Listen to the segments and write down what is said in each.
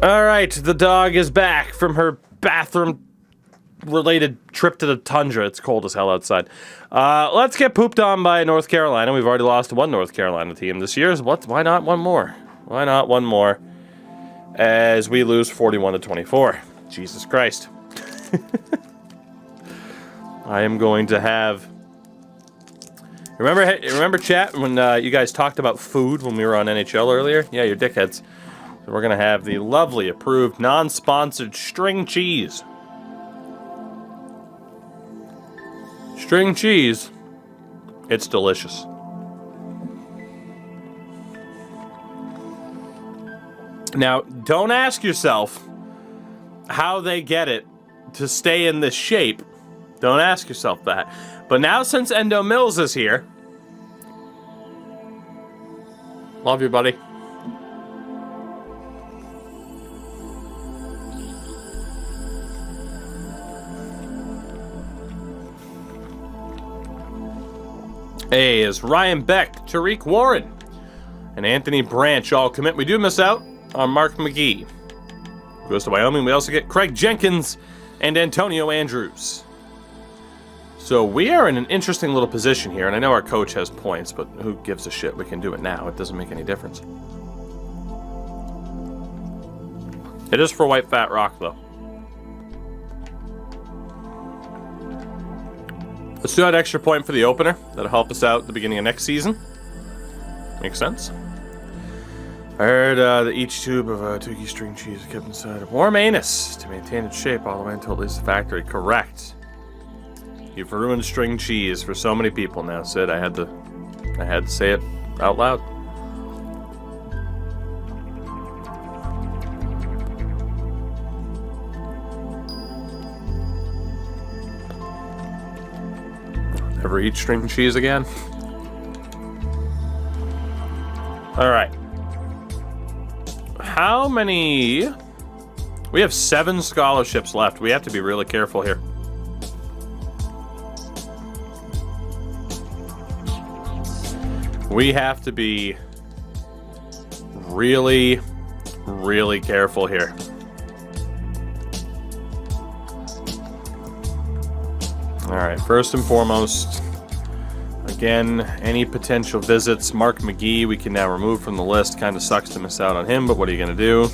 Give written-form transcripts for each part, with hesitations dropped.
All right, the dog is back from her bathroom-related trip to the tundra. It's cold as hell outside. Let's get pooped on by North Carolina. We've already lost one North Carolina team this year. Why not one more? Why not one more? As we lose 41-24. Jesus Christ. I am going to have... Remember chat, when you guys talked about food when we were on NHL earlier? Yeah, you're dickheads. So we're going to have the lovely, approved, non-sponsored string cheese. String cheese. It's delicious. Now, don't ask yourself how they get it to stay in this shape. Don't ask yourself that. But now, since Endo Mills is here... Love you, buddy. A is Ryan Beck, Tariq Warren, and Anthony Branch all commit. We do miss out on Mark McGee. Goes to Wyoming. We also get Craig Jenkins and Antonio Andrews. So we are in an interesting little position here, and I know our coach has points, but who gives a shit? We can do it now. It doesn't make any difference. It is for White Fat Rock, though. Let's do that extra point for the opener. That'll help us out at the beginning of next season. Makes sense. I heard that each tube of Tukey string cheese is kept inside a warm anus to maintain its shape all the way until it leaves the factory. Correct. You've ruined string cheese for so many people now, Sid. I had to say it out loud. Never eat string cheese again. All right. How many? We have 7 scholarships left. We have to be really careful here. We have to be really, really careful here. All right, first and foremost, again, any potential visits. Mark McGee, we can now remove from the list. Kind of sucks to miss out on him, but what are you going to do?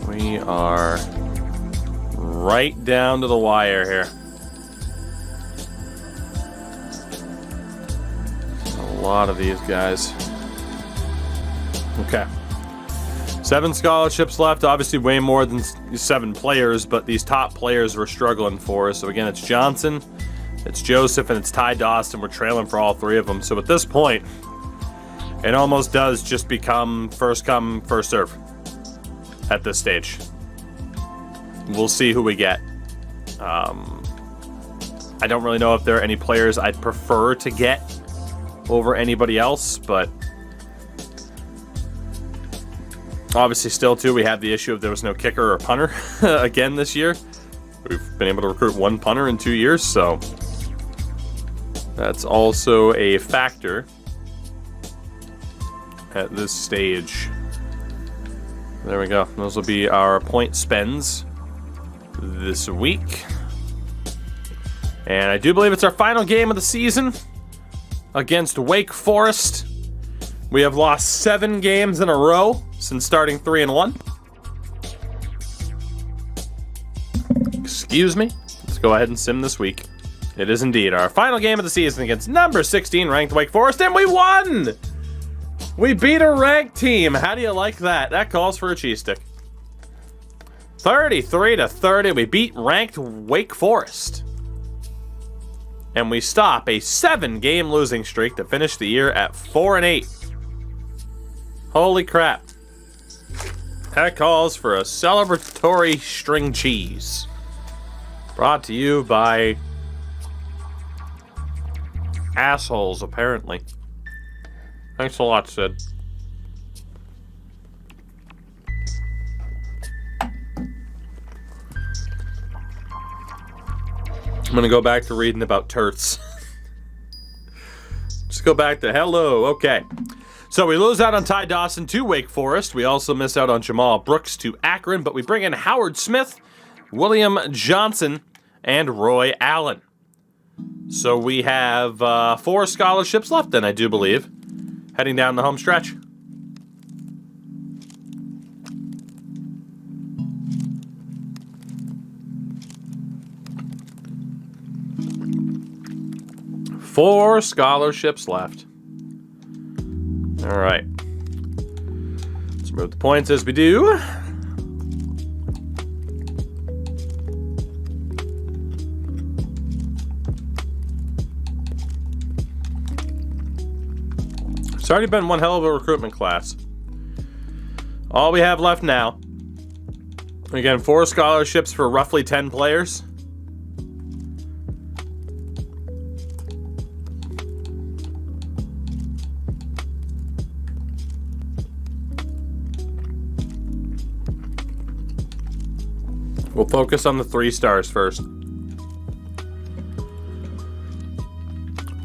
We are right down to the wire here. A lot of these guys. Okay. 7 scholarships left. Obviously way more than 7 players, but these top players we're struggling for. So again, it's Johnson, it's Joseph, and it's Ty Dawson. We're trailing for all 3 of them. So at this point, it almost does just become first come, first serve at this stage. We'll see who we get. I don't really know if there are any players I'd prefer to get over anybody else, but obviously still too we have the issue of there was no kicker or punter again this year. We've been able to recruit 1 punter in 2 years, so that's also a factor at this stage. There we go. Those will be our point spends this week. And I do believe it's our final game of the season against Wake Forest. We have lost 7 games in a row since starting 3-1. Excuse me. Let's go ahead and sim this week. It is indeed our final game of the season against number 16 ranked Wake Forest, and we won! We beat a ranked team. How do you like that? That calls for a cheese stick. 33-30. We beat ranked Wake Forest. And we stop a 7-game losing streak that finished the year at 4-8. Holy crap. That calls for a celebratory string cheese. Brought to you by assholes, apparently. Thanks a lot, Sid. I'm gonna go back to reading about turts. Just go back to hello. Okay. So we lose out on Ty Dawson to Wake Forest. We also miss out on Jamal Brooks to Akron, but we bring in Howard Smith, William Johnson, and Roy Allen. So we have 4 scholarships left then, I do believe, heading down the home stretch. Four scholarships left. All right. Let's move the points as we do. It's already been one hell of a recruitment class. All we have left now, again, 4 scholarships for roughly 10 players. We'll focus on the 3 stars first.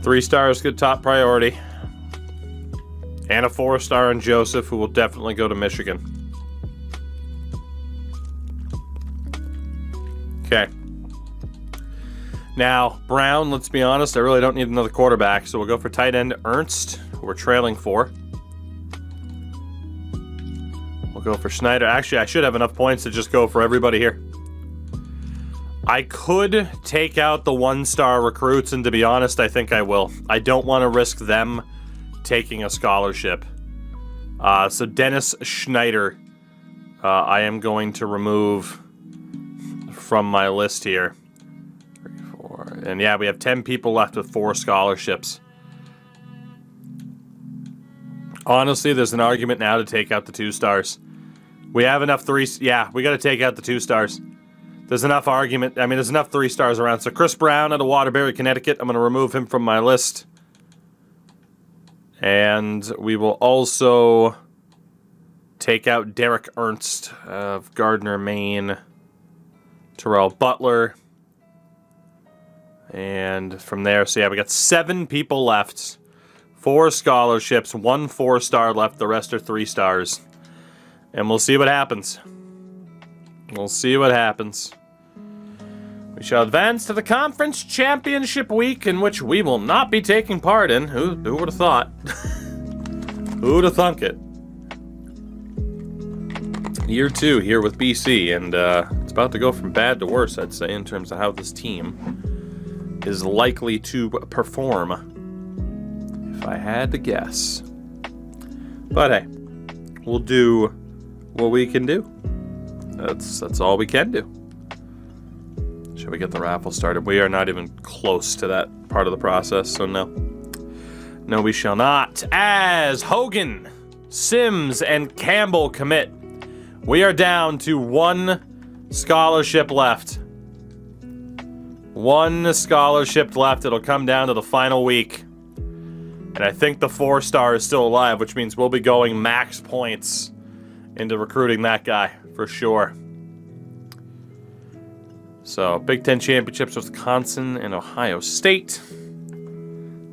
3 stars, good top priority. And a 4-star in Joseph, who will definitely go to Michigan. Okay. Now, Brown, let's be honest, I really don't need another quarterback, so we'll go for tight end Ernst, who we're trailing for. We'll go for Schneider. Actually, I should have enough points to just go for everybody here. I could take out the 1-star recruits, and to be honest, I think I will. I don't want to risk them taking a scholarship. So Dennis Schneider, I am going to remove from my list here. 3, 4, and yeah, we have 10 people left with 4 scholarships. Honestly, there's an argument now to take out the 2 stars. We have enough 3. Yeah, we got to take out the 2 stars. There's enough argument. I mean, there's enough 3 stars around. So Chris Brown out of Waterbury, Connecticut. I'm going to remove him from my list. And we will also take out Derek Ernst of Gardner, Maine. Terrell Butler. And from there, so yeah, we got 7 people left. 4 scholarships, 1 4-star left. The rest are 3 stars. And we'll see what happens. We'll see what happens. We shall advance to the Conference Championship Week, in which we will not be taking part in. Who would have thought? Who would have thunk it? Year 2 here with BC, and it's about to go from bad to worse, I'd say, in terms of how this team is likely to perform, if I had to guess. But hey, we'll do what we can do. That's all we can do. Should we get the raffle started? We are not even close to that part of the process, so no. No, we shall not. As Hogan, Sims, and Campbell commit, we are down to 1 scholarship left. 1 scholarship left. It'll come down to the final week. And I think the 4-star is still alive, which means we'll be going max points into recruiting that guy, for sure. So, Big Ten Championships, Wisconsin and Ohio State.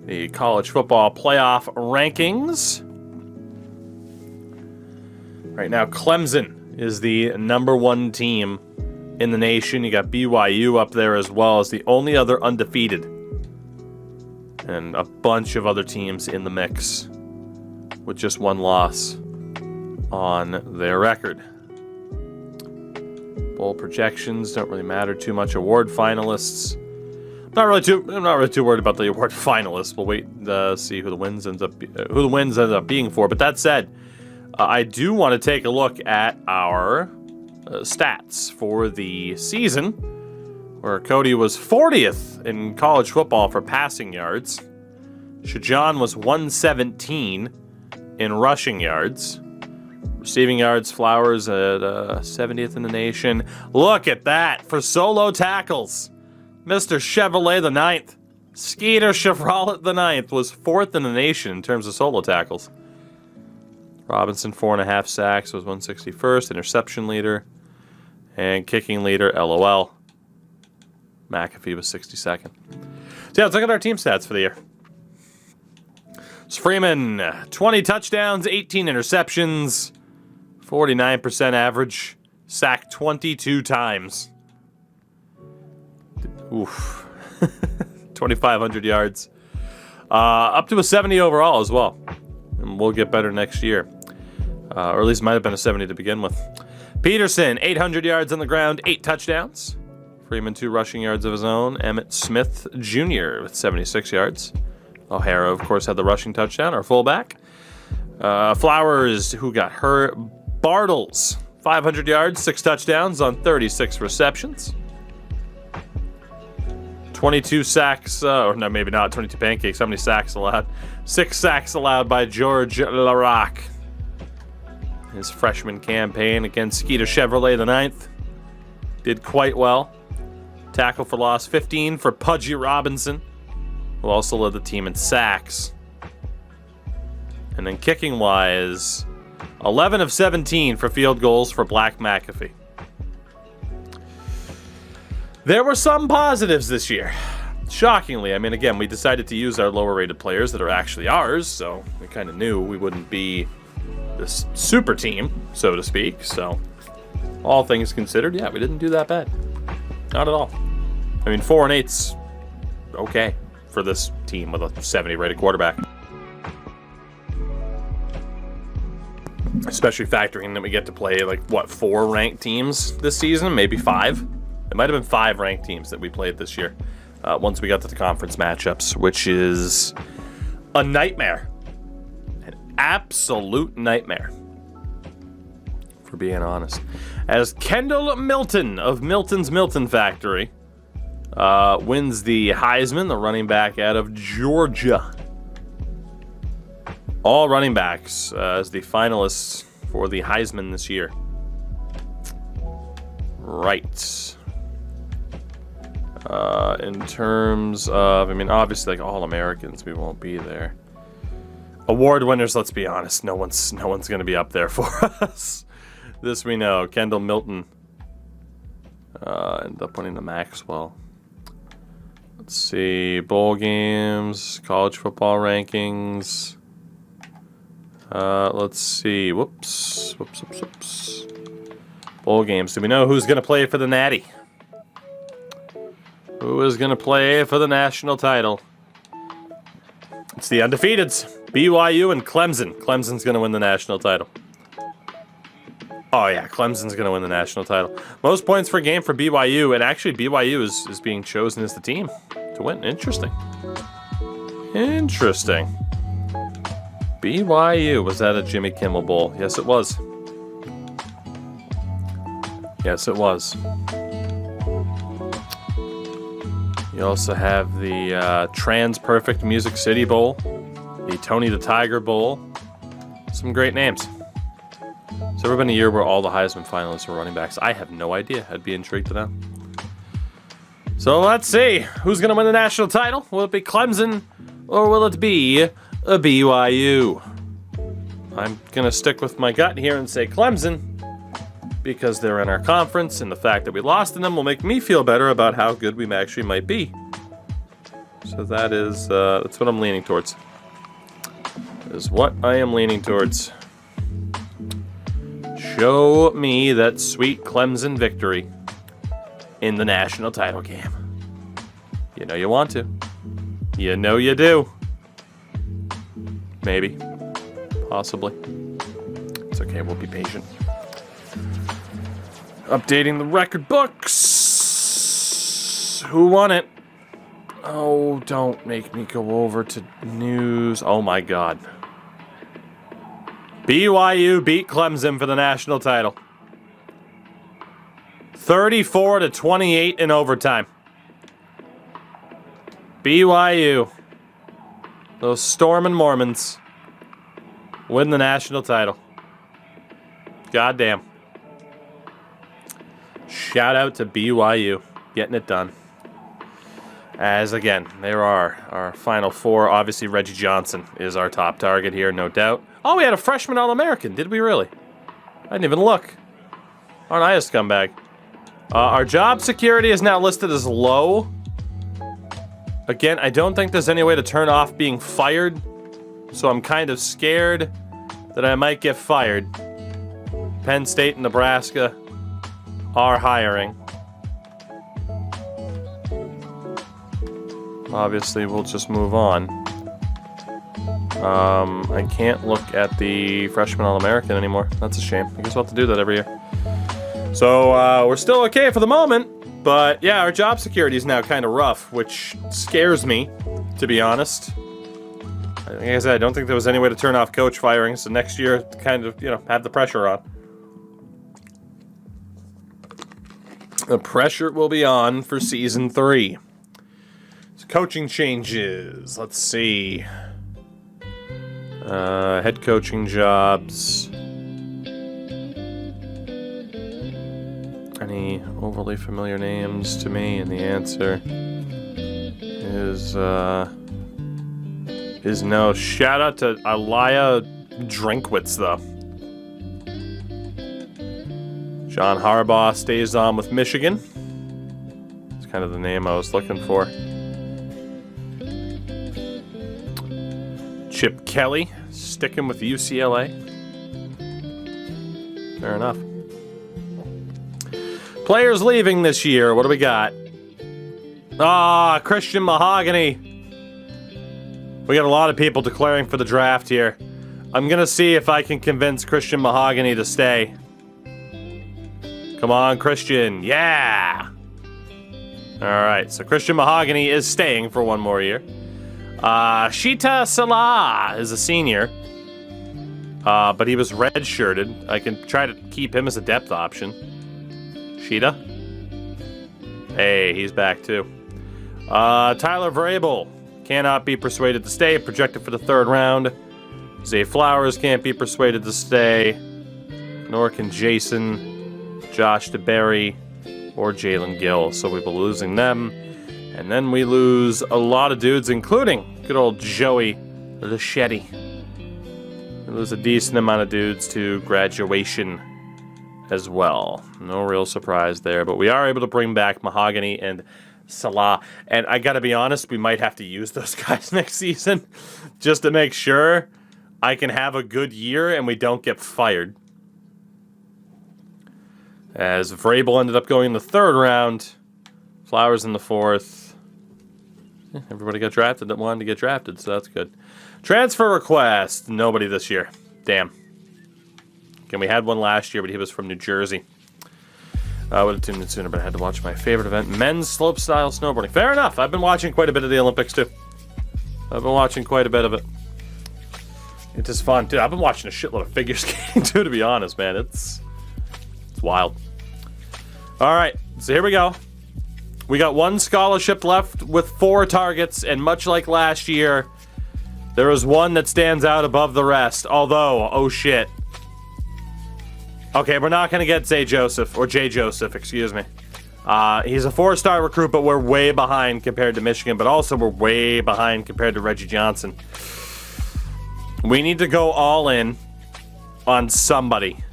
The college football playoff rankings. Right now, Clemson is the #1 team in the nation. You got BYU up there as well as the only other undefeated. And a bunch of other teams in the mix with just 1 loss on their record. Bowl projections don't really matter too much. Award finalists. I'm not really too worried about the award finalists. We'll wait to see who the wins ends up being for. But that said, I do want to take a look at our stats for the season, where Cody was 40th in college football for passing yards. Shajan was 117 in rushing yards. Receiving yards, Flowers at 70th in the nation. Look at that for solo tackles. Mr. Chevrolet the 9th. Skeeter Chevrolet the 9th was 4th in the nation in terms of solo tackles. Robinson, 4.5 sacks, was 161st. Interception leader. And kicking leader, LOL. McAfee was 62nd. So yeah, let's look at our team stats for the year. Freeman, 20 touchdowns, 18 interceptions, 49% average, sacked 22 times. Oof. 2,500 yards. Up to a 70 overall as well. And we'll get better next year. Or at least it might have been a 70 to begin with. Peterson, 800 yards on the ground, 8 touchdowns. Freeman, 2 rushing yards of his own. Emmitt Smith Jr. with 76 yards. O'Hara, of course, had the rushing touchdown, our fullback. Flowers, who got hurt. Bartles, 500 yards, 6 touchdowns on 36 receptions. 22 sacks, or no, maybe not, 22 pancakes. How many sacks allowed? 6 sacks allowed by George Larac. His freshman campaign against Skeeter Chevrolet the 9th. Did quite well. Tackle for loss 15 for Pudgy Robinson, who also led the team in sacks. And then kicking-wise, 11 of 17 for field goals for Black McAfee. There were some positives this year. Shockingly, I mean, again, we decided to use our lower-rated players that are actually ours, so we kind of knew we wouldn't be this super team, so to speak. So, all things considered, yeah, we didn't do that bad. Not at all. I mean, 4-8's okay for this team with a 70 rated quarterback. Especially factoring that we get to play, like, what, 4 ranked teams this season? Maybe 5? It might have been 5 ranked teams that we played this year. Once we got to the conference matchups, which is a nightmare. An absolute nightmare, for being honest. As Kendall Milton of Milton's Milton Factory wins the Heisman, the running back out of Georgia. All running backs as the finalists for the Heisman this year. Right. In terms of, I mean, obviously, like all Americans, we won't be there. Award winners, let's be honest, no one's going to be up there for us. This we know. Kendall Milton ended up winning the Maxwell. Let's see, bowl games, college football rankings. Let's see. Whoops. Bowl games. Do we know who's going to play for the Natty? Who is going to play for the national title? It's the undefeateds. BYU and Clemson. Clemson's going to win the national title. Oh, yeah. Clemson's going to win the national title. Most points per game for BYU. And actually, BYU is being chosen as the team to win. Interesting. BYU. Was that a Jimmy Kimmel Bowl? Yes, it was. You also have the Trans Perfect Music City Bowl, the Tony the Tiger Bowl. Some great names. Has there ever been a year where all the Heisman finalists were running backs? I have no idea. I'd be intrigued to know. So let's see. Who's going to win the national title? Will it be Clemson or will it be a BYU? I'm going to stick with my gut here and say Clemson, because they're in our conference, and the fact that we lost to them will make me feel better about how good we actually might be. So that's what I'm leaning towards. Show me that sweet Clemson victory in the national title game. You know you want to. You know you do. Maybe. Possibly. It's okay, we'll be patient. Updating the record books. Who won it? Oh, don't make me go over to news. Oh my God. BYU beat Clemson for the national title. 34-28 in overtime. BYU. Those Stormin' Mormons win the national title. Goddamn. Shout out to BYU getting it done. As again, there are our final 4. Obviously, Reggie Johnson is our top target here, no doubt. Oh, we had a freshman All-American. Did we really? I didn't even look. Aren't I a scumbag? Our job security is now listed as low. Again, I don't think there's any way to turn off being fired. so I'm kind of scared that I might get fired. Penn State and Nebraska are hiring. Obviously, we'll just move on. I can't look at the Freshman All-American anymore. That's a shame. I guess we'll have to do that every year. So, we're still okay for the moment. But, yeah, our job security is now kind of rough, which scares me, to be honest. Like I said, I don't think there was any way to turn off coach firing, so next year, kind of, have the pressure on. The pressure will be on for Season 3. So coaching changes. Let's see. Head coaching jobs. Any overly familiar names to me? And the answer is no. Shout out to Alaya Drinkwitz, though. John Harbaugh stays on with Michigan. It's kind of the name I was looking for. Chip Kelly sticking with UCLA. Fair enough. Players leaving this year. What do we got? Christian Mahogany. We got a lot of people declaring for the draft here. I'm going to see if I can convince Christian Mahogany to stay. Come on, Christian. Yeah! Alright, so Christian Mahogany is staying for one more year. Sheeta Salah is a senior. But he was redshirted. I can try to keep him as a depth option. Sheeta? Hey, he's back too. Tyler Vrabel cannot be persuaded to stay, projected for the 3rd round. Zay Flowers can't be persuaded to stay. Nor can Jason, Josh DeBerry, or Jalen Gill. So we'll be losing them. And then we lose a lot of dudes, including good old Joey Lechetti. We lose a decent amount of dudes to graduation as well. No real surprise there, but we are able to bring back Mahogany and Salah. And I gotta be honest, we might have to use those guys next season just to make sure I can have a good year and we don't get fired. As Vrabel ended up going in the 3rd round, Flowers in the 4th. Yeah, everybody got drafted that wanted to get drafted, so that's good. Transfer request. Nobody this year. Damn. Okay, we had one last year, but he was from New Jersey. I would have tuned in sooner, but I had to watch my favorite event, men's slopestyle snowboarding. Fair enough. I've been watching quite a bit of the Olympics, too. I've been watching quite a bit of it. It is fun, too. I've been watching a shitload of figure skating, too, to be honest, man. It's wild. All right, so here we go. We got 1 scholarship left with 4 targets, and much like last year, there is one that stands out above the rest. Although, oh shit. Okay, we're not going to get Jay Joseph, excuse me. He's a 4-star recruit, but we're way behind compared to Michigan, but also we're way behind compared to Reggie Johnson. We need to go all in on somebody.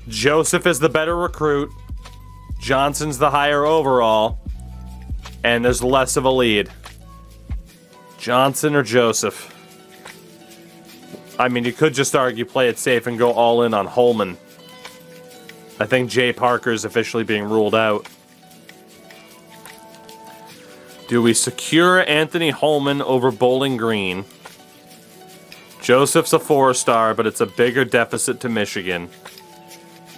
Joseph is the better recruit. Johnson's the higher overall, and there's less of a lead. Johnson or Joseph? I mean, you could just argue play it safe and go all in on Holman. I think Jay Parker's officially being ruled out. Do we secure Anthony Holman over Bowling Green? Joseph's a 4-star, but it's a bigger deficit to Michigan.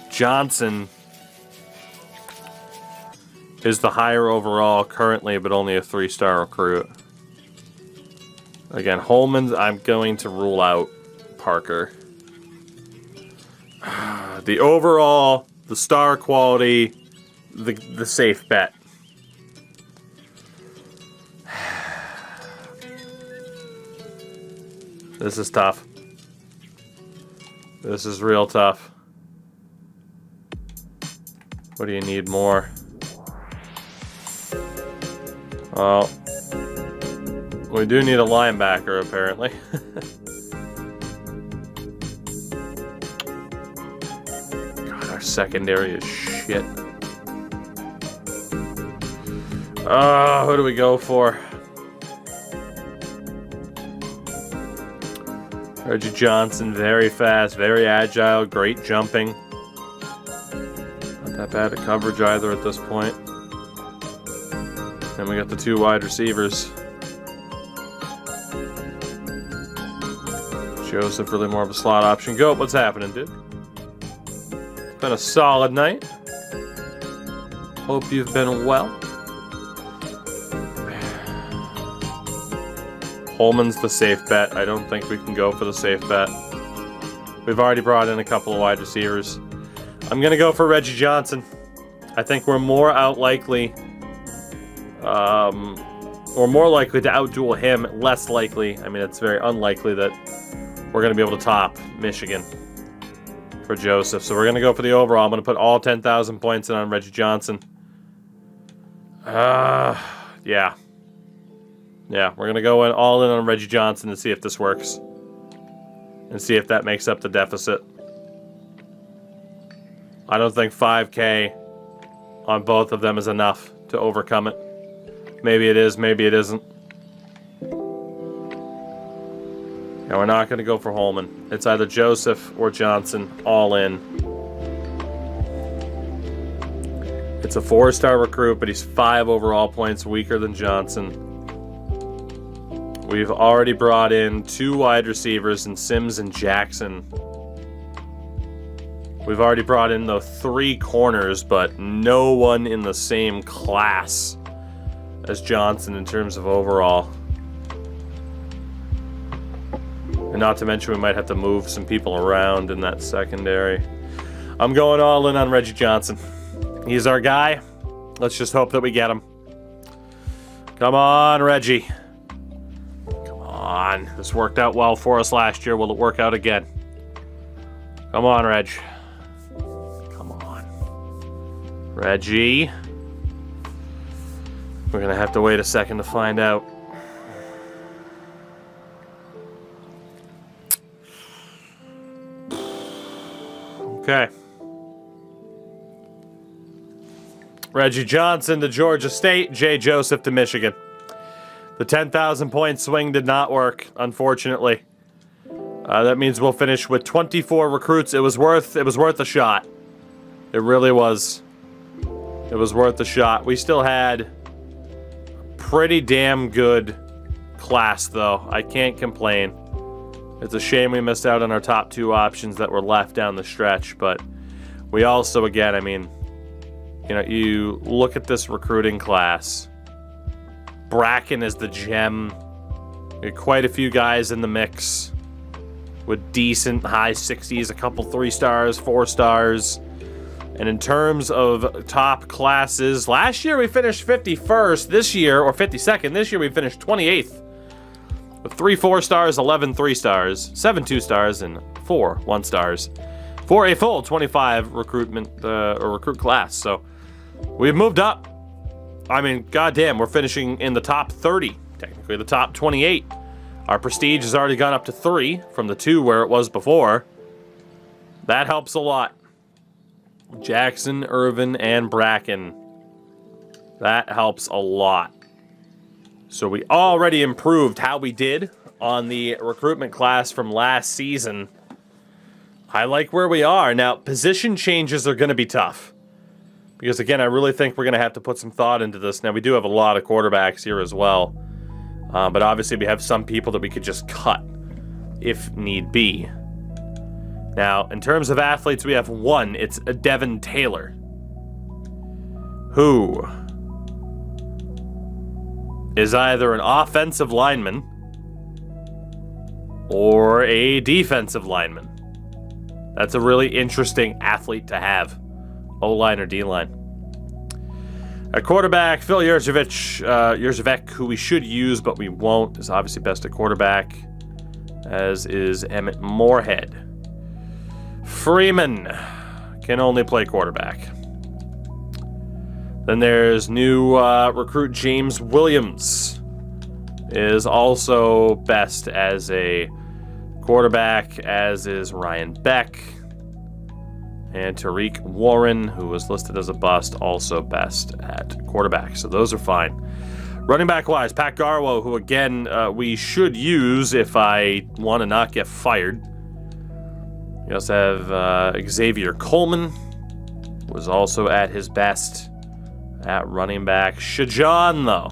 Johnson is the higher overall currently, but only a 3-star recruit. Again, Holman, I'm going to rule out Parker. The overall, the star quality, the safe bet. This is tough. This is real tough. What do you need more? Well, we do need a linebacker, apparently. God, our secondary is shit. Who do we go for? Reggie Johnson, very fast, very agile, great jumping. Not that bad at coverage either at this point. Then we got the 2 wide receivers. Joseph really more of a slot option. Go, what's happening, dude? It's been a solid night. Hope you've been well. Holman's the safe bet. I don't think we can go for the safe bet. We've already brought in a couple of wide receivers. I'm going to go for Reggie Johnson. I think we're more likely to outduel him, less likely. I mean, it's very unlikely that we're going to be able to top Michigan for Joseph. So we're going to go for the overall. I'm going to put all 10,000 points in on Reggie Johnson. Yeah. Yeah, we're going to go all in on Reggie Johnson and see if this works. And see if that makes up the deficit. I don't think 5K on both of them is enough to overcome it. Maybe it is, maybe it isn't. Yeah, we're not going to go for Holman. It's either Joseph or Johnson, all in. It's a 4-star recruit, but he's 5 overall points weaker than Johnson. We've already brought in 2 wide receivers in Sims and Jackson. We've already brought in the 3 corners, but no one in the same class as Johnson in terms of overall. And not to mention we might have to move some people around in that secondary. I'm going all in on Reggie Johnson. He's our guy. Let's just hope that we get him. Come on, Reggie. Come on. This worked out well for us last year. Will it work out again? Come on, Reg. Come on. Reggie. We're going to have to wait a second to find out. Okay. Reggie Johnson to Georgia State, Jay Joseph to Michigan. The 10,000 point swing did not work, unfortunately. That means we'll finish with 24 recruits. It was worth a shot. It really was. It was worth a shot. We still had a pretty damn good class, though. I can't complain. It's a shame we missed out on our top 2 options that were left down the stretch, but we also, again, I mean, you know, you look at this recruiting class. Bracken is the gem. We had quite a few guys in the mix with decent high 60s, a couple 3 stars, 4 stars. And in terms of top classes, last year we finished 51st. This year, or 52nd, this year we finished 28th. With 3 4 stars, 11 3 stars, 7 2 stars, and 4 1 stars. For a full 25 recruit class. So we've moved up. I mean, goddamn, we're finishing in the top 30, technically the top 28. Our prestige has already gone up to 3 from the 2 where it was before. That helps a lot. Jackson, Irvin, and Bracken. That helps a lot. So we already improved how we did on the recruitment class from last season. I like where we are. Now, position changes are going to be tough. Because, again, I really think we're going to have to put some thought into this. Now, we do have a lot of quarterbacks here as well. But obviously, we have some people that we could just cut if need be. Now, in terms of athletes, we have one. It's Devin Taylor, who is either an offensive lineman or a defensive lineman. That's a really interesting athlete to have. O-line or D-line. At quarterback, Phil Yurchevich, who we should use, but we won't, is obviously best at quarterback, as is Emmett Moorhead. Freeman can only play quarterback. Then there's new recruit James Williams, is also best as a quarterback, as is Ryan Beck. And Tariq Warren, who was listed as a bust, also best at quarterback. So those are fine. Running back wise, Pat Garwo, who again we should use if I want to not get fired. We also have Xavier Coleman, was also at his best at running back. Shajan, though,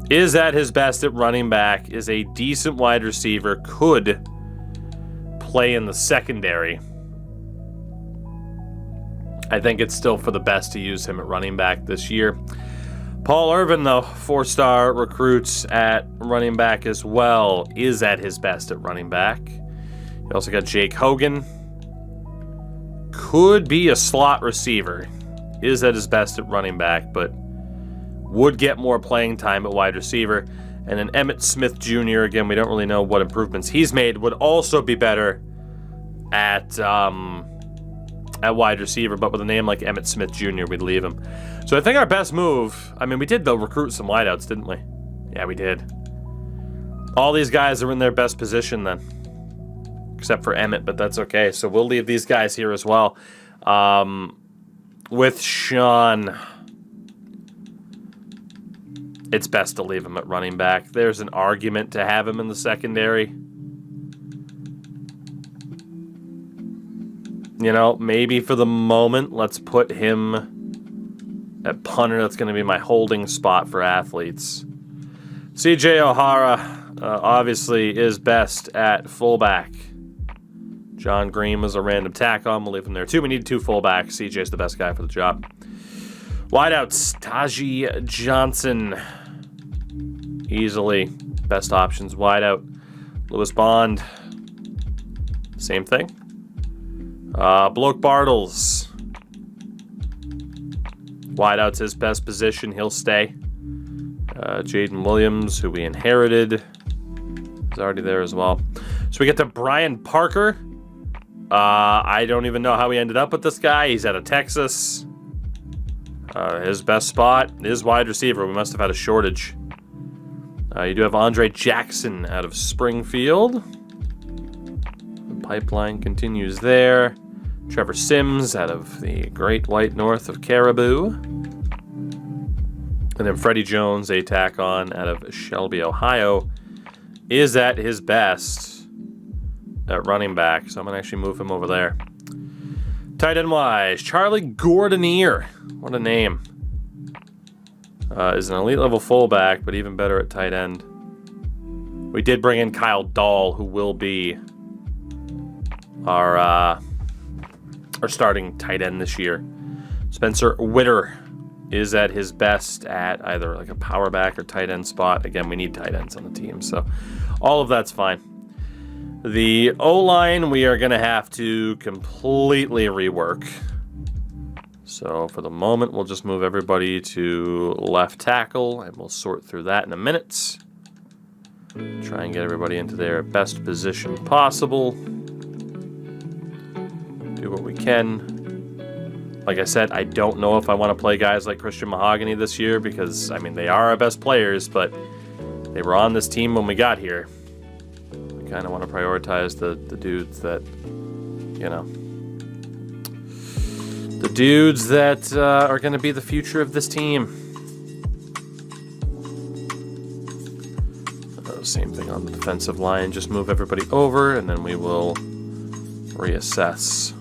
is at his best at running back, is a decent wide receiver, could play in the secondary. I think it's still for the best to use him at running back this year. Paul Irvin, though, 4-star recruits at running back as well, is at his best at running back. You also got Jake Hogan. Could be a slot receiver. Is at his best at running back, but would get more playing time at wide receiver. And then Emmitt Smith Jr., again, we don't really know what improvements he's made, would also be better at wide receiver, but with a name like Emmitt Smith Jr., we'd leave him. So I think our best move, I mean, we did, though, recruit some wideouts, didn't we? Yeah, we did. All these guys are in their best position then, except for Emmett, but that's okay. So we'll leave these guys here as well. With Sean, it's best to leave him at running back. There's an argument to have him in the secondary. You know, maybe for the moment, let's put him at punter. That's going to be my holding spot for athletes. CJ O'Hara obviously is best at fullback. John Green was a random tack on. We'll leave him there too. We need 2 fullbacks. CJ's the best guy for the job. Wideouts, Taji Johnson. Easily best options. Wideout, Lewis Bond. Same thing. Bloke Bartles. Wideout's his best position. He'll stay. Jaden Williams, who we inherited, is already there as well. So we get to Brian Parker. I don't even know how he ended up with this guy. He's out of Texas. His best spot is wide receiver. We must have had a shortage. You do have Andre Jackson out of Springfield. The pipeline continues there. Trevor Sims out of the Great White North of Caribou. And then Freddie Jones, a tack on out of Shelby, Ohio, is at his best at running back. So I'm going to actually move him over there. Tight end wise, Charlie Gordonier. What a name. Is an elite level fullback, but even better at tight end. We did bring in Kyle Dahl, who will be our starting tight end this year. Spencer Witter is at his best at either like a power back or tight end spot. Again, we need tight ends on the team, so all of that's fine. The O-line we are going to have to completely rework. So for the moment, we'll just move everybody to left tackle, and we'll sort through that in a minute. Try and get everybody into their best position possible. Do what we can. Like I said, I don't know if I want to play guys like Christian Mahogany this year because, I mean, they are our best players, but they were on this team when we got here. We kind of want to prioritize the dudes that, you know, the dudes that are going to be the future of this team. Same thing on the defensive line. Just move everybody over, and then we will reassess.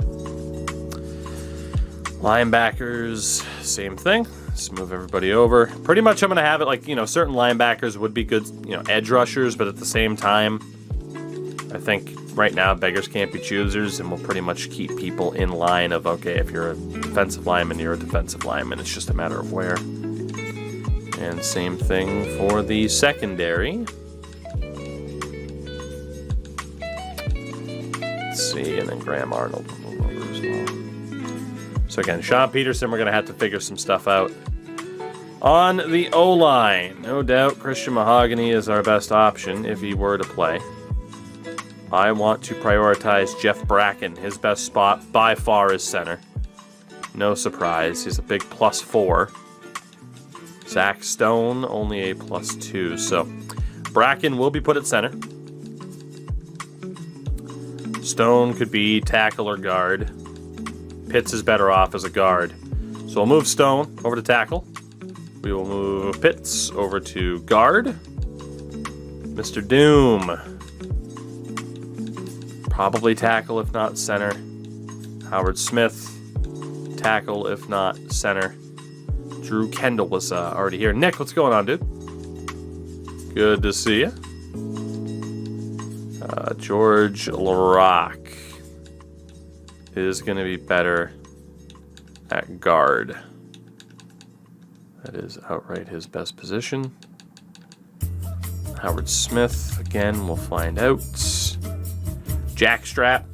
Linebackers, same thing. Just move everybody over. Pretty much I'm going to have it like, you know, certain linebackers would be good, you know, edge rushers, but at the same time, I think right now beggars can't be choosers, and we'll pretty much keep people in line of, okay, if you're a defensive lineman, you're a defensive lineman. It's just a matter of where. And same thing for the secondary. Let's see, and then Graham Arnold will move over as well. So again, Sean Peterson, we're going to have to figure some stuff out. On the O-line, no doubt Christian Mahogany is our best option if he were to play. I want to prioritize Jeff Bracken. His best spot by far is center. No surprise, he's a big +4. Zach Stone, only a +2. So Bracken will be put at center. Stone could be tackle or guard. Pitts is better off as a guard. So we'll move Stone over to tackle. We will move Pitts over to guard. Mr. Doom. Probably tackle, if not center. Howard Smith, tackle, if not center. Drew Kendall was already here. Nick, what's going on, dude? Good to see you. George LaRock is going to be better at guard. That is outright his best position. Howard Smith, again, we'll find out. Jackstrap.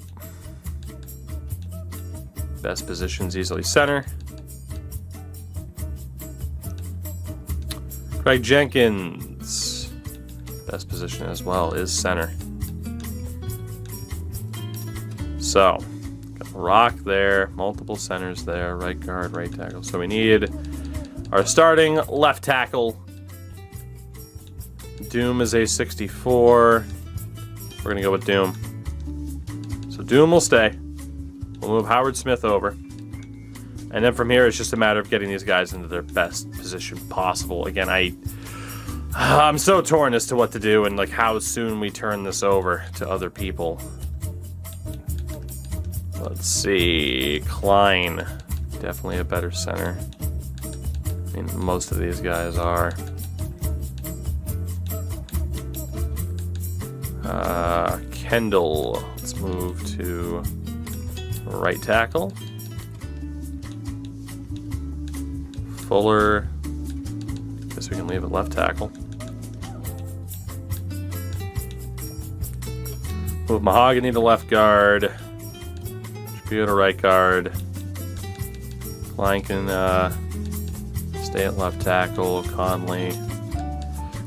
Best position's easily center. Craig Jenkins. Best position as well is center. So, got Rock there, multiple centers there, right guard, right tackle. So we need our starting left tackle. Doom is a 64. We're going to go with Doom. So Doom will stay. We'll move Howard Smith over. And then from here, it's just a matter of getting these guys into their best position possible. Again, I'm so torn as to what to do and like how soon we turn this over to other people. Let's see. Klein. Definitely a better center. I mean, most of these guys are. Kendall. Let's move to right tackle. Fuller. Guess we can leave it left tackle. Move Mahogany to left guard. Tribune to right guard. Klein can stay at left tackle. Conley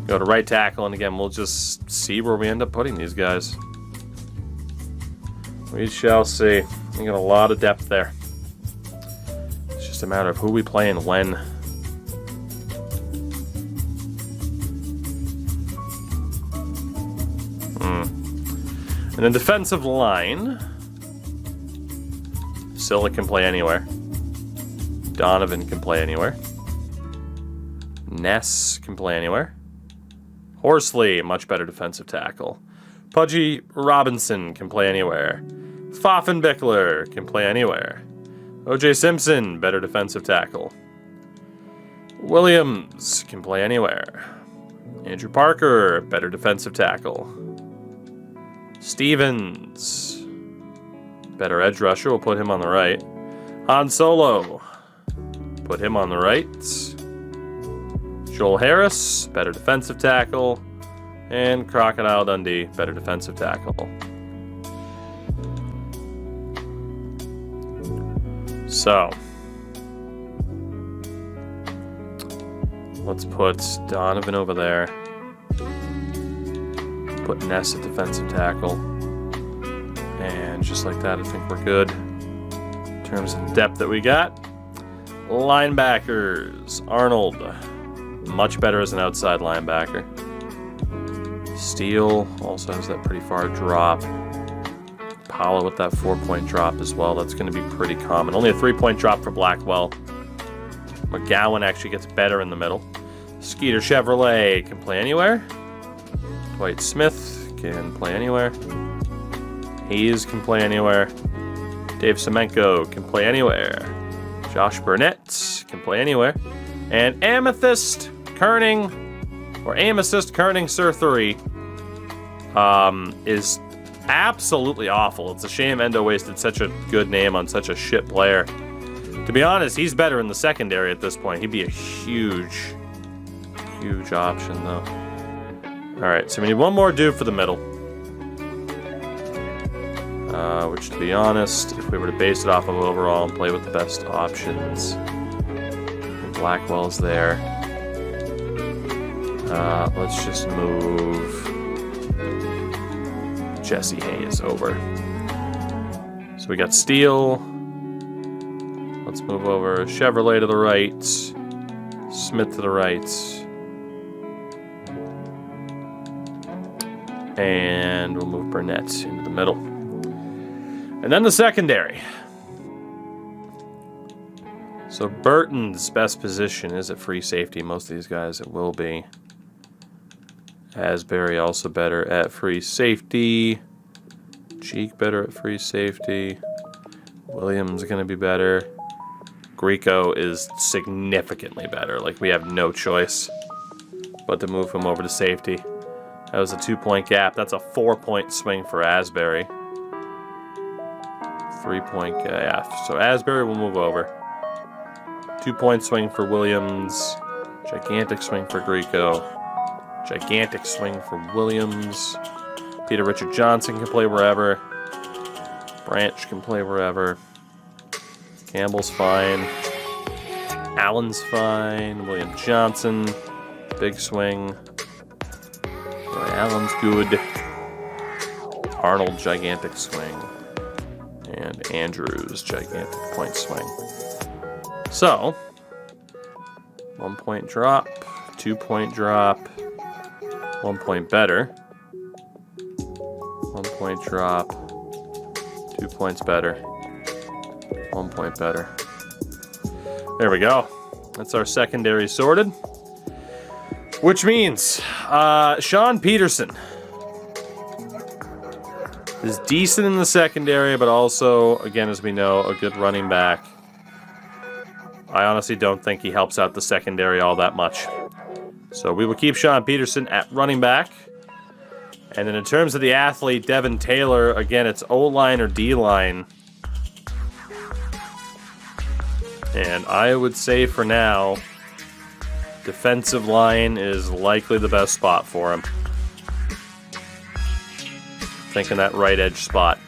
go to right tackle, and again, we'll just see where we end up putting these guys. We shall see. We got a lot of depth there. It's just a matter of who we play and when. And then defensive line. Silla can play anywhere. Donovan can play anywhere. Ness can play anywhere. Horsley, much better defensive tackle. Pudgy Robinson can play anywhere. Pfaffenbickler can play anywhere. O.J. Simpson, better defensive tackle. Williams can play anywhere. Andrew Parker, better defensive tackle. Stevens, better edge rusher. We'll put him on the right. Han Solo, put him on the right. Joel Harris, better defensive tackle. And Crocodile Dundee, better defensive tackle. So, let's put Donovan over there. Put Ness at defensive tackle. And just like that, I think we're good. In terms of the depth that we got. Linebackers. Arnold. Much better as an outside linebacker. Steele also has that pretty far drop. Paolo with that 4-point drop as well. That's going to be pretty common. Only a 3-point drop for Blackwell. McGowan actually gets better in the middle. Skeeter Chevrolet can play anywhere. Dwight Smith can play anywhere. Hayes can play anywhere. Dave Semenko can play anywhere. Josh Burnett can play anywhere. And Amethyst Kerning, or Amethyst Kerning Sir 3, is absolutely awful. It's a shame Endo wasted such a good name on such a shit player. To be honest, he's better in the secondary at this point. He'd be a huge, huge option, though. All right, so we need one more dude for the middle. Which, to be honest, if we were to base it off of overall and play with the best options, Blackwell's there. Let's just move Jesse Hayes over. So we got Steele. Let's move over Chevrolet to the right. Smith to the right. And we'll move Burnett into the middle. And then the secondary. So Burton's best position is at free safety. Most of these guys it will be. Asbury also better at free safety. Cheek better at free safety. Williams going to be better. Grieco is significantly better. Like, we have no choice but to move him over to safety. That was a 2-point gap. That's a 4-point swing for Asbury. 3-point gap. So Asbury will move over. 2-point swing for Williams. Gigantic swing for Grieco. Gigantic swing for Williams. Peter Richard Johnson can play wherever. Branch can play wherever. Campbell's fine. Allen's fine. William Johnson. Big swing. Roy Allen's good. Arnold, gigantic swing. And Andrews, gigantic point swing. So, 1-point drop, 2-point drop, 1 point better. 1-point drop, 2 points better. 1 point better. There we go. That's our secondary sorted. Which means Sean Peterson is decent in the secondary, but also, again, as we know, a good running back. I honestly don't think he helps out the secondary all that much. So we will keep Sean Peterson at running back. And then in terms of the athlete, Devin Taylor, again, it's O-line or D-line. And I would say for now, defensive line is likely the best spot for him. Thinking that right edge spot.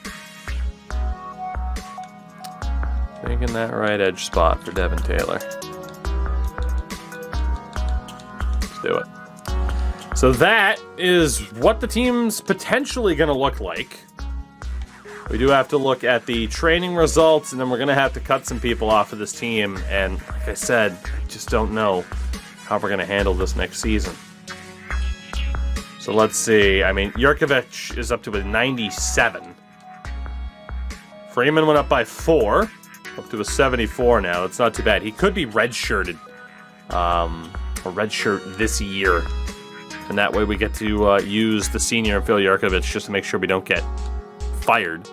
Thinking that right edge spot for Devin Taylor. Let's do it. So that is what the team's potentially going to look like. We do have to look at the training results, and then we're going to have to cut some people off of this team. And like I said, I just don't know how we're going to handle this next season. So let's see. I mean, Jurkovic is up to a 97. Freeman went up by 4. Up to a 74 now. That's not too bad. He could be redshirted. Or redshirt this year. And that way we get to use the senior Phil Jurkovic just to make sure we don't get fired.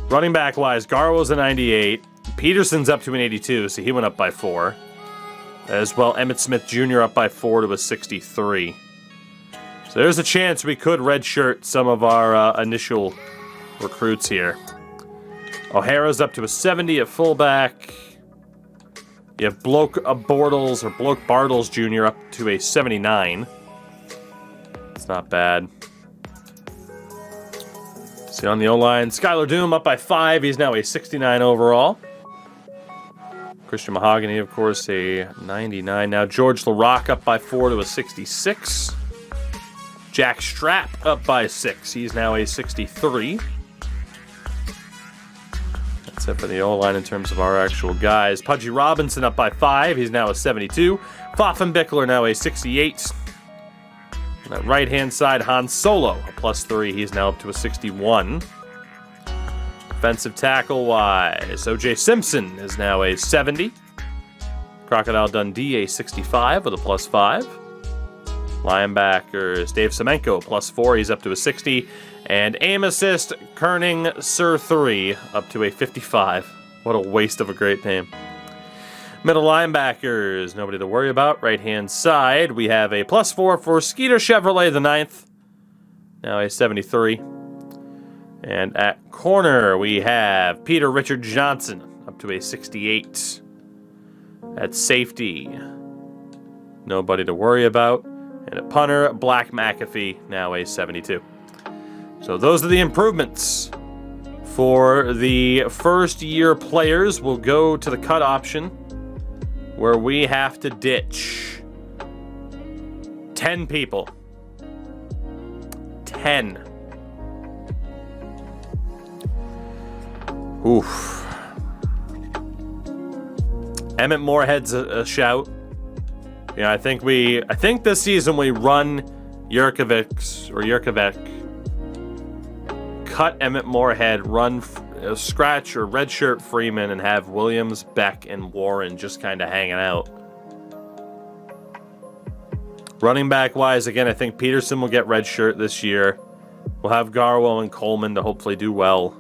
Running back wise, Garwo's a 98. Peterson's up to an 82, so he went up by 4. As well, Emmitt Smith Jr. up by 4 to a 63. So there's a chance we could redshirt some of our initial recruits here. O'Hara's up to a 70 at fullback. You have Bloke Bortles or Bloke Bartles Jr. up to a 79. It's not bad. See on the O-line, Skylar Doom up by 5. He's now a 69 overall. Christian Mahogany, of course, a 99. Now George LaRock up by 4 to a 66. Jack Strapp up by 6. He's now a 63. That's it for the O-line in terms of our actual guys. Pudgy Robinson up by 5. He's now a 72. Pfaffenbickler now a 68. On that right-hand side, Han Solo, a +3. He's now up to a 61. Defensive tackle-wise, O.J. Simpson is now a 70. Crocodile Dundee, a 65 with a +5. Linebackers, Dave Semenko, +4. He's up to a 60. And aim assist, Kerning Sir 3, up to a 55. What a waste of a great name. Middle linebackers, nobody to worry about. Right-hand side, we have a +4 for Skeeter Chevrolet, the 9th. Now a 73. And at corner, we have Peter Richard Johnson, up to a 68. At safety, nobody to worry about. And at punter, Black McAfee, now a 72. So those are the improvements. For the first-year players, we'll go to the cut option, where we have to ditch 10 people. 10. Oof. Emmett Moorhead's a shout. You know, I think this season we run Jurkovic cut Emmett Moorhead, run scratch or redshirt Freeman, and have Williams, Beck, and Warren just kind of hanging out. Running back wise, again, I think Peterson will get redshirt this year. We'll have Garwo and Coleman to hopefully do well.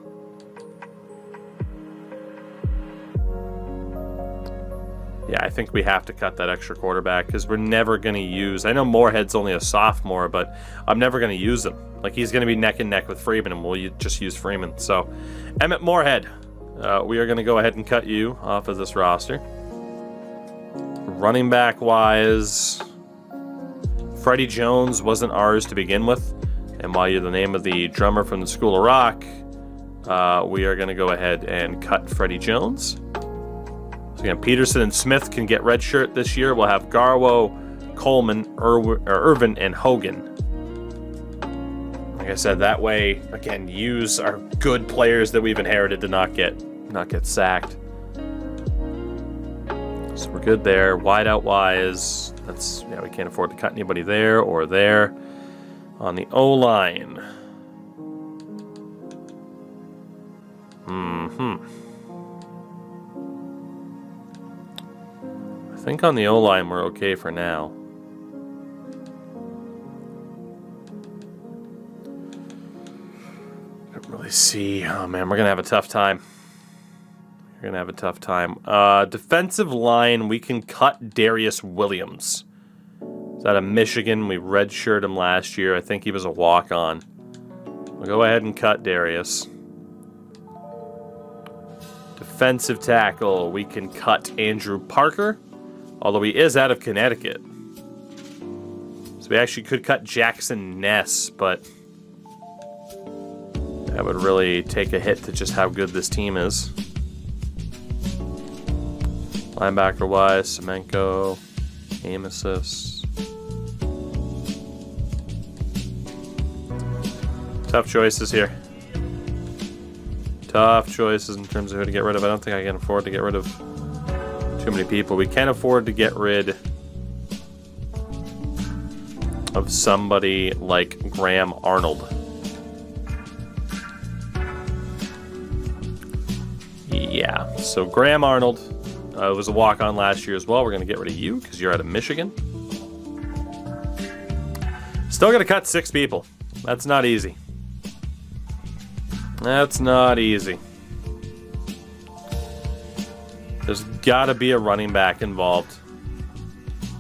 Yeah, I think we have to cut that extra quarterback because we're never going to use... I know Moorhead's only a sophomore, but I'm never going to use him. Like, he's going to be neck and neck with Freeman, and we'll just use Freeman. So, Emmett Moorhead, we are going to go ahead and cut you off of this roster. Running back-wise, Freddie Jones wasn't ours to begin with. And while you're the name of the drummer from the School of Rock, we are going to go ahead and cut Freddie Jones. So again, Peterson and Smith can get redshirt this year. We'll have Garwo, Coleman, Irvin, and Hogan. Like I said, that way, again, use our good players that we've inherited to not get sacked. So we're good there. Wideout wise, we can't afford to cut anybody there or there. On the O-line. I think on the O-line we're okay for now. Don't really see. Oh man, we're gonna have a tough time. Defensive line, we can cut Darius Williams. He's out of Michigan. We redshirted him last year. I think he was a walk-on. We'll go ahead and cut Darius. Defensive tackle, we can cut Andrew Parker, although he is out of Connecticut. So we actually could cut Jackson Ness, but that would really take a hit to just how good this team is. Linebacker-wise, Semenko, Amesis. Tough choices here. Tough choices in terms of who to get rid of. I don't think I can afford to get rid of too many people. We can afford to get rid of somebody like Graham Arnold. Yeah, so Graham Arnold was a walk-on last year as well. We're going to get rid of you because you're out of Michigan. Still going to cut 6 people. That's not easy. That's not easy. There's got to be a running back involved.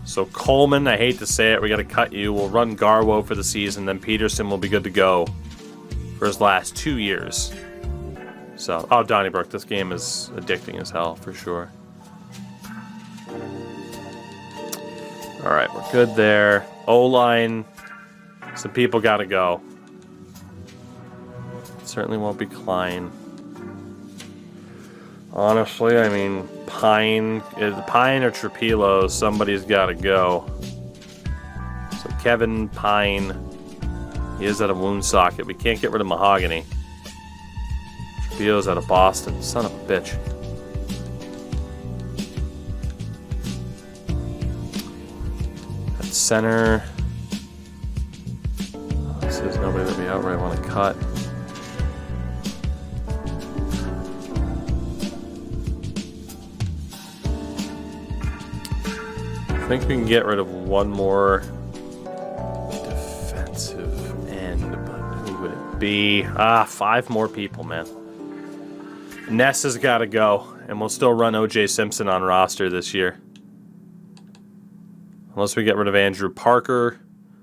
So Coleman, I hate to say it, we got to cut you. We'll run Garwo for the season, then Peterson will be good to go for his last 2 years. So, Donnybrook, this game is addicting as hell for sure. All right, we're good there. O-line, some people got to go. Certainly won't be Klein. Honestly, I mean, Pine or Trapilo, somebody's got to go. So Kevin Pine, he is out of Woonsocket. We can't get rid of Mahogany. Trapilo's out of Boston. Son of a bitch. At center. This is nobody that we outright want to cut. I think we can get rid of one more defensive end, but who would it be? 5 more people, man. Ness has got to go, and we'll still run O.J. Simpson on roster this year. Unless we get rid of Andrew Parker,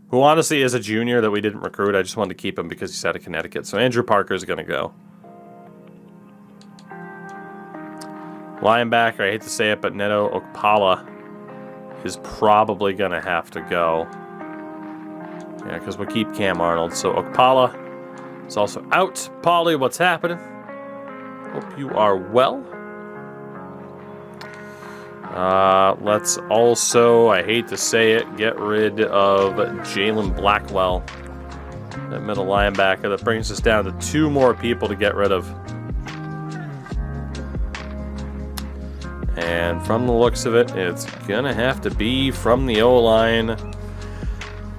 who honestly is a junior that we didn't recruit. I just wanted to keep him because he's out of Connecticut. So Andrew Parker is going to go. Linebacker, I hate to say it, but Neto Okpala is probably going to have to go. Yeah, because we'll keep Cam Arnold. So Okpala is also out. Polly, what's happening? Hope you are well. Let's also, I hate to say it, get rid of Jalen Blackwell, that middle linebacker. That brings us down to 2 more people to get rid of. And from the looks of it, it's going to have to be from the O-line,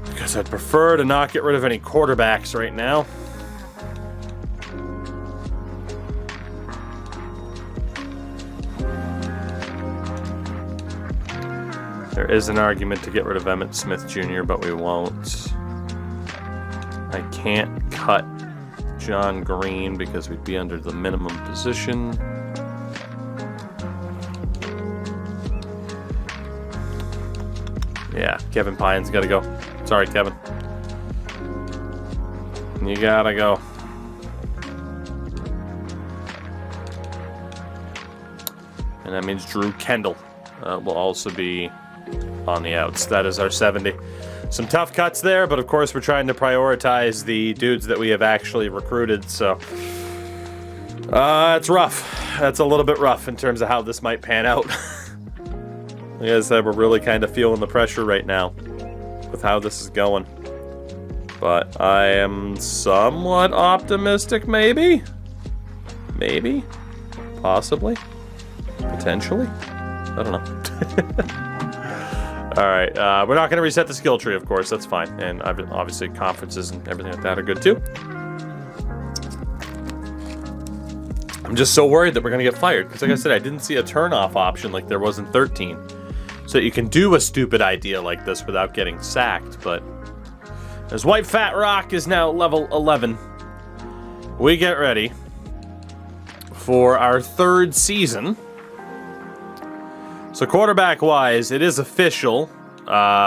because I'd prefer to not get rid of any quarterbacks right now. There is an argument to get rid of Emmitt Smith Jr., but we won't. I can't cut John Green because we'd be under the minimum position. Yeah, Kevin Pine's got to go. Sorry, Kevin. You gotta go. And that means Drew Kendall will also be on the outs. That is our 70. Some tough cuts there, but of course we're trying to prioritize the dudes that we have actually recruited, so it's rough. That's a little bit rough in terms of how this might pan out. Like I said, we're really kind of feeling the pressure right now with how this is going. But I am somewhat optimistic, maybe? Maybe? Possibly? Potentially? I don't know. Alright, we're not going to reset the skill tree, of course. That's fine. And obviously conferences and everything like that are good, too. I'm just so worried that we're going to get fired. Because like I said, I didn't see a turn-off option like there was in 13. So you can do a stupid idea like this without getting sacked, but... as White Fat Rock is now level 11, we get ready for our third season. So quarterback-wise, it is official.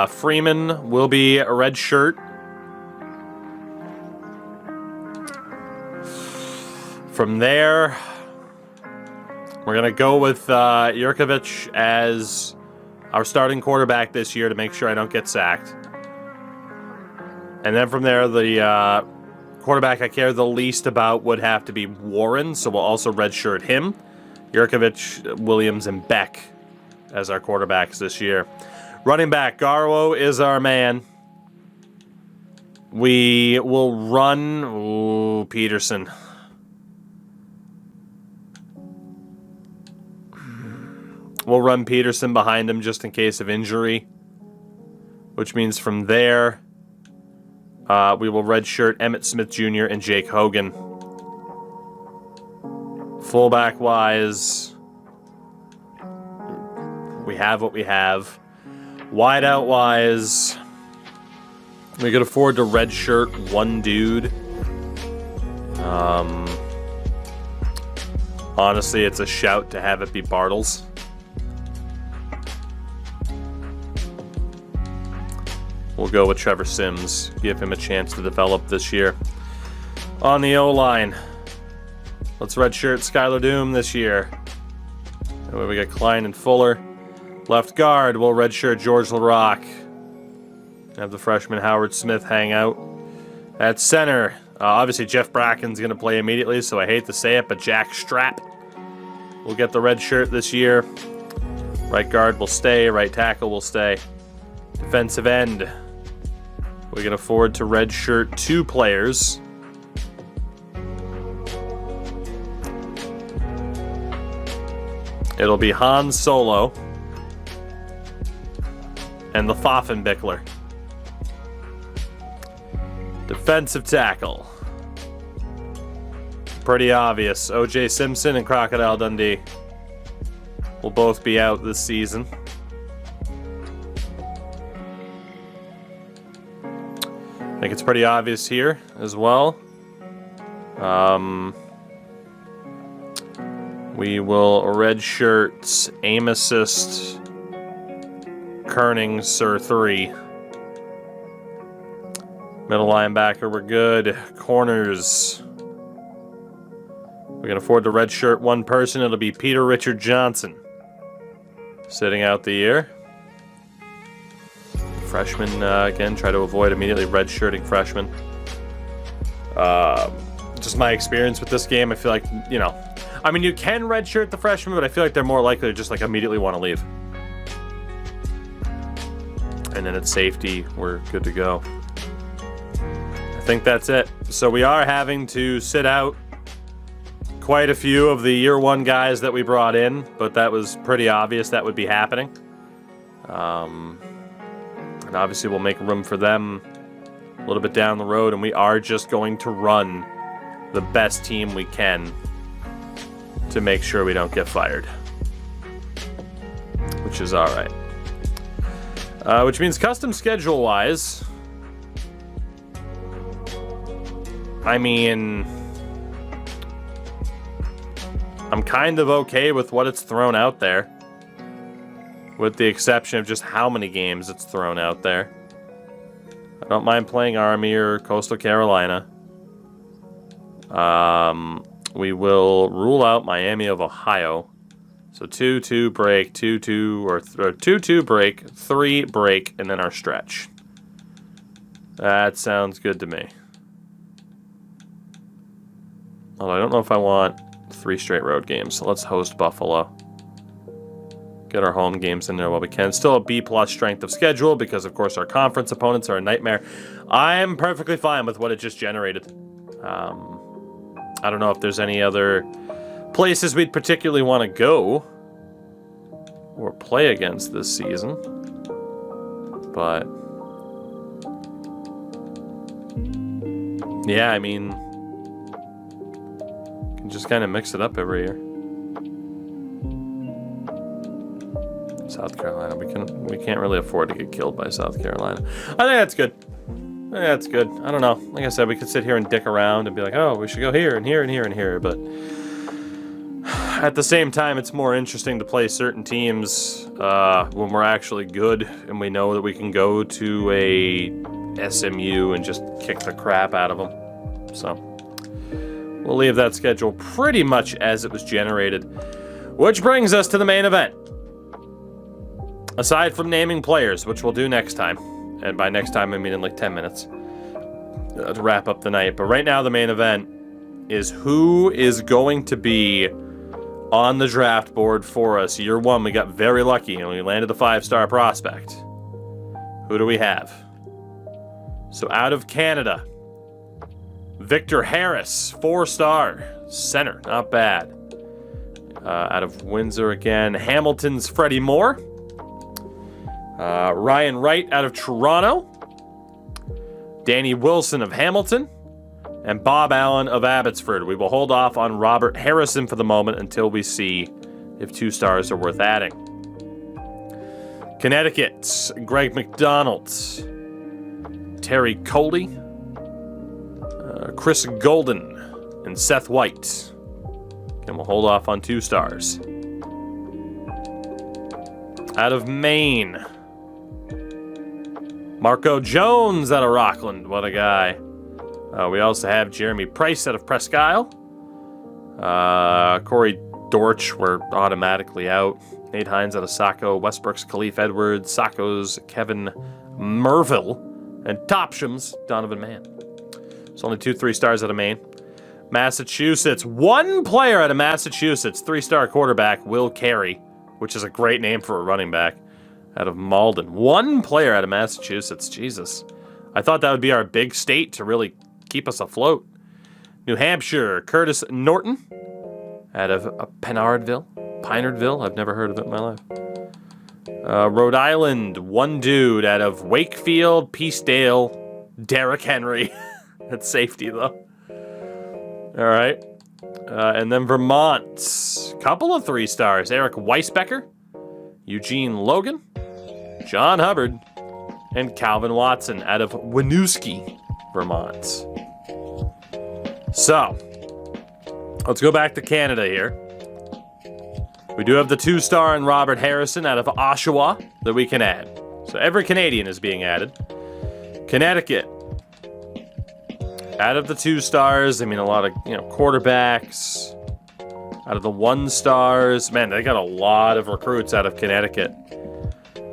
Freeman will be a red shirt. From there, we're going to go with Jurkovic as our starting quarterback this year to make sure I don't get sacked. And then from there, the quarterback I care the least about would have to be Warren, so we'll also redshirt him. Jurkovic, Williams, and Beck as our quarterbacks this year. Running back, Garwo is our man. We will run Peterson. We'll run Peterson behind him just in case of injury, which means from there... we will redshirt Emmitt Smith Jr. and Jake Hogan. Fullback-wise, we have what we have. Wideout-wise, we could afford to redshirt one dude. Honestly, it's a shout to have it be Bartles. We'll go with Trevor Sims. Give him a chance to develop this year. On the O-line, let's redshirt Skylar Doom this year. And we got Klein and Fuller. Left guard, we'll redshirt George LaRock. Have the freshman Howard Smith hang out. At center, obviously Jeff Bracken's going to play immediately, so I hate to say it, but Jack Strapp will get the red shirt this year. Right guard will stay. Right tackle will stay. Defensive end, we can afford to redshirt two players. It'll be Han Solo and the Pfaffenbickler. Defensive tackle, pretty obvious. O.J. Simpson and Crocodile Dundee will both be out this season. I think it's pretty obvious here as well. We will redshirt aim assist Kerning Sir 3. Middle linebacker, we're good. Corners, we can afford to redshirt one person. It'll be Peter Richard Johnson, sitting out the year. Freshman, again, try to avoid immediately redshirting freshmen. Just my experience with this game, I feel like, you know, I mean, you can redshirt the freshmen, but I feel like they're more likely to just like immediately want to leave. And then at safety, we're good to go. I think that's it. So we are having to sit out quite a few of the year one guys that we brought in, but that was pretty obvious that would be happening. And obviously we'll make room for them a little bit down the road, and we are just going to run the best team we can to make sure we don't get fired, which is all right. Which means custom schedule-wise, I mean, I'm kind of okay with what it's thrown out there, with the exception of just how many games it's thrown out there. I don't mind playing Army or Coastal Carolina. We will rule out Miami of Ohio. So 2-2 break, 2-2 or 2-2 break, 3 break, and then our stretch. That sounds good to me. Although I don't know if I want 3 straight road games, so let's host Buffalo. Get our home games in there while we can. Still a B+ strength of schedule because, of course, our conference opponents are a nightmare. I'm perfectly fine with what it just generated. I don't know if there's any other places we'd particularly want to go or play against this season, but yeah, I mean, you can just kind of mix it up every year. South Carolina, we can't really afford to get killed by South Carolina. I think that's good. That's good. I don't know. Like I said, we could sit here and dick around and be like, oh, we should go here and here and here and here. But at the same time, it's more interesting to play certain teams when we're actually good and we know that we can go to a SMU and just kick the crap out of them. So we'll leave that schedule pretty much as it was generated. Which brings us to the main event. Aside from naming players, which we'll do next time. And by next time, I mean in like 10 minutes to wrap up the night. But right now, the main event is who is going to be on the draft board for us. Year 1, we got very lucky and we landed a 5-star prospect. Who do we have? So out of Canada, Victor Harris, 4-star center. Not bad. Out of Windsor again, Hamilton's Freddie Moore. Ryan Wright out of Toronto, Danny Wilson of Hamilton, and Bob Allen of Abbotsford. We will hold off on Robert Harrison for the moment until we see if 2 stars are worth adding. Connecticut, Greg McDonald, Terry Coley, Chris Golden, and Seth White. And we'll hold off on 2 stars. Out of Maine, Marco Jones out of Rockland. What a guy. We also have Jeremy Price out of Presque Isle. Corey Dortch, we're automatically out. Nate Hines out of Saco. Westbrook's Khalif Edwards. Saco's Kevin Merville. And Topsham's Donovan Mann. It's only 2 3-stars out of Maine. Massachusetts. 1 player out of Massachusetts. 3-star quarterback Will Carey, which is a great name for a running back. Out of Malden. 1 player out of Massachusetts. Jesus. I thought that would be our big state to really keep us afloat. New Hampshire, Curtis Norton. Out of Pinardville. I've never heard of it in my life. Rhode Island, 1 dude out of Wakefield, Peacedale, Derrick Henry. That's safety, though. All right. And then Vermont. Couple of 3 stars. Eric Weisbecker, Eugene Logan, John Hubbard, and Calvin Watson out of Winooski, Vermont. So, let's go back to Canada here. We do have the 2-star in Robert Harrison out of Oshawa that we can add. So every Canadian is being added. Connecticut. Out of the 2 stars, I mean, a lot of, quarterbacks. Out of the 1 stars, man, they got a lot of recruits out of Connecticut.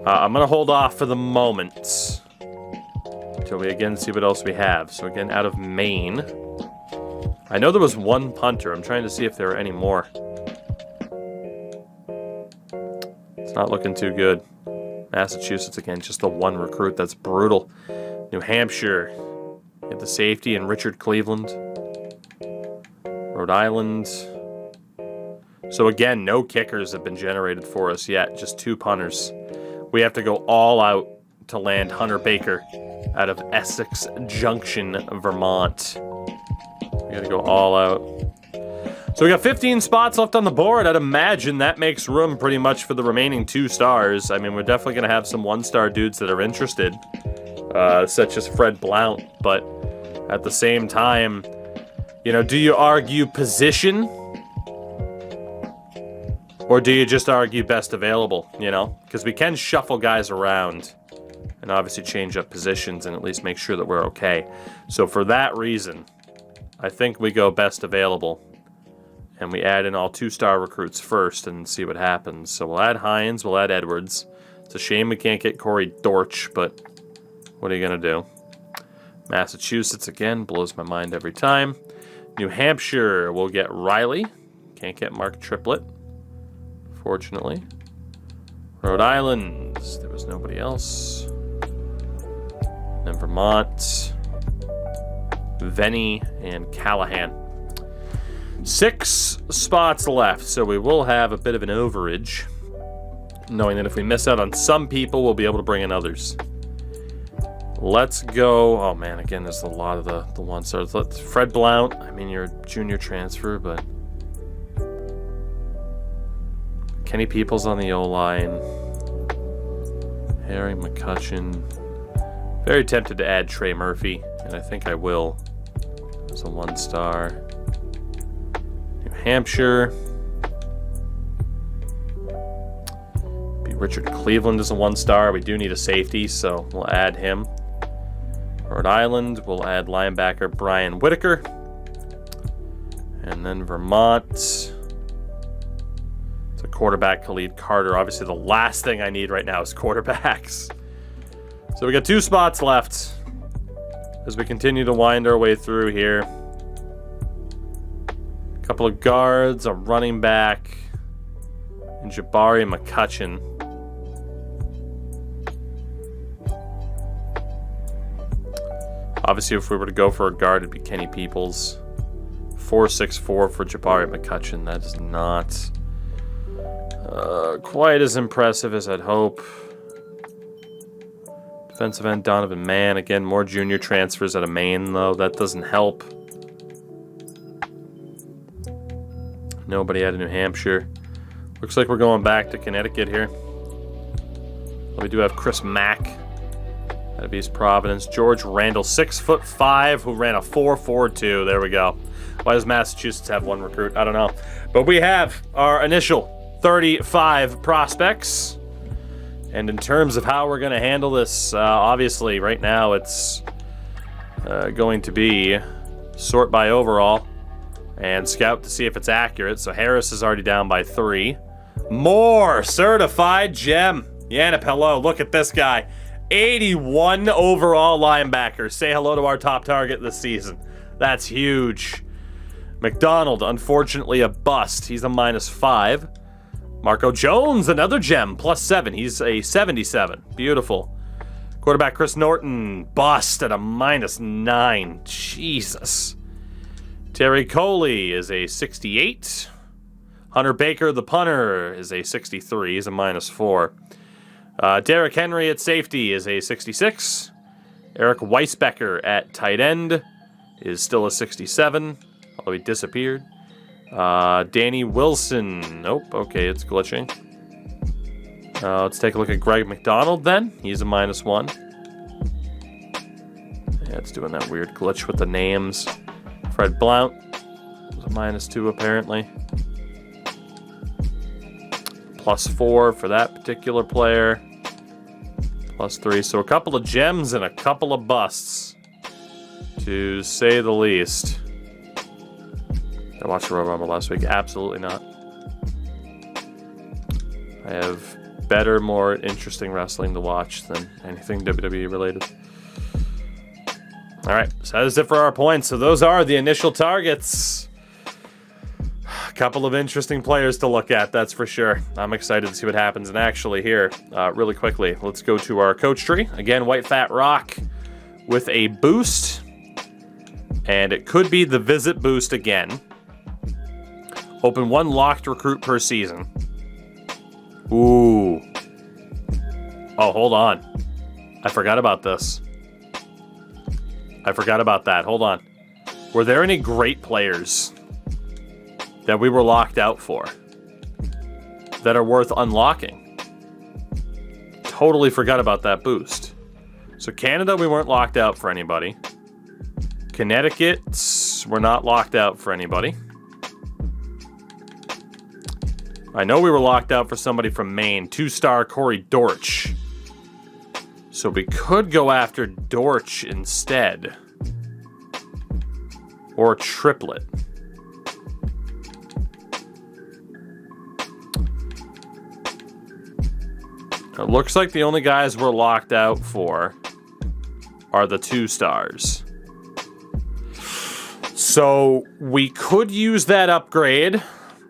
I'm going to hold off for the moment until we again see what else we have. So again, out of Maine. I know there was 1 punter. I'm trying to see if there are any more. It's not looking too good. Massachusetts, again, just the 1 recruit. That's brutal. New Hampshire. Get the safety and Richard Cleveland. Rhode Island. So again, no kickers have been generated for us yet. Just 2 punters. We have to go all out to land Hunter Baker out of Essex Junction, Vermont. We got to go all out. So we got 15 spots left on the board. I'd imagine that makes room pretty much for the remaining 2 stars. I mean, we're definitely going to have some 1-star dudes that are interested, such as Fred Blount. But at the same time, you know, do you argue position? Or do you just argue best available, you know? Because we can shuffle guys around and obviously change up positions and at least make sure that we're okay. So for that reason, I think we go best available. And we add in all 2-star recruits first and see what happens. So we'll add Hines, we'll add Edwards. It's a shame we can't get Corey Dortch, but what are you going to do? Massachusetts, again, blows my mind every time. New Hampshire, we'll get Riley. Can't get Mark Triplett, fortunately. Rhode Island, there was nobody else. And Vermont, Venny, and Callahan. 6 spots left, so we will have a bit of an overage, knowing that if we miss out on some people, we'll be able to bring in others. Let's go. Oh, man, again, there's a lot of the 1-stars. Let's Fred Blount. I mean, you're a junior transfer, but Kenny Peoples on the O-line. Harry McCutcheon. Very tempted to add Trey Murphy, and I think I will as a 1-star. New Hampshire. Be Richard Cleveland as a 1-star. We do need a safety, so we'll add him. Rhode Island, we'll add linebacker Brian Whitaker. And then Vermont. It's a quarterback, Khalid Carter. Obviously, the last thing I need right now is quarterbacks. So we got 2 spots left as we continue to wind our way through here. A couple of guards, a running back, and Jabari McCutcheon. Obviously, if we were to go for a guard, it'd be Kenny Peoples. 4.64 for Jabari McCutcheon. That is not quite as impressive as I'd hope. Defensive end Donovan Mann. Again, more junior transfers out of Maine, though. That doesn't help. Nobody out of New Hampshire. Looks like we're going back to Connecticut here. We do have Chris Mack out of East Providence. George Randall, 6'5", who ran a 4.42. There we go. Why does Massachusetts have 1 recruit? I don't know. But we have our initial 35 prospects. And in terms of how we're going to handle this, obviously right now it's going to be sort by overall and scout to see if it's accurate. So Harris is already down by 3. More certified gem. Yannick, hello. Look at this guy. 81 overall linebacker. Say hello to our top target this season. That's huge. McDonald, unfortunately a bust. He's a -5. Marco Jones, another gem, +7. He's a 77. Beautiful. Quarterback Chris Norton, bust at a -9. Jesus. Terry Coley is a 68. Hunter Baker, the punter, is a 63. He's a -4. Derrick Henry at safety is a 66. Eric Weisbecker at tight end is still a 67, although he disappeared. Danny Wilson. Nope. Okay, it's glitching. Let's take a look at Greg McDonald then. He's a -1. Yeah, it's doing that weird glitch with the names. Fred Blount was a -2 apparently. +4 for that particular player. +3. So a couple of gems and a couple of busts, to say the least. I watched the Royal Rumble last week. Absolutely not. I have better, more interesting wrestling to watch than anything WWE related. All right, so that is it for our points. So those are the initial targets. A couple of interesting players to look at, that's for sure. I'm excited to see what happens. And actually here, really quickly, let's go to our coach tree. Again, White Fat Rock with a boost. And it could be the visit boost again. Open 1 locked recruit per season. Ooh. Oh, hold on. I forgot about this. I forgot about that. Hold on. Were there any great players that we were locked out for that are worth unlocking. Totally forgot about that boost. So Canada, we weren't locked out for anybody. Connecticut, we're not locked out for anybody. I know we were locked out for somebody from Maine. 2-star Corey Dortch. So we could go after Dortch instead. Or Triplet. It looks like the only guys we're locked out for are the 2-stars. So we could use that upgrade.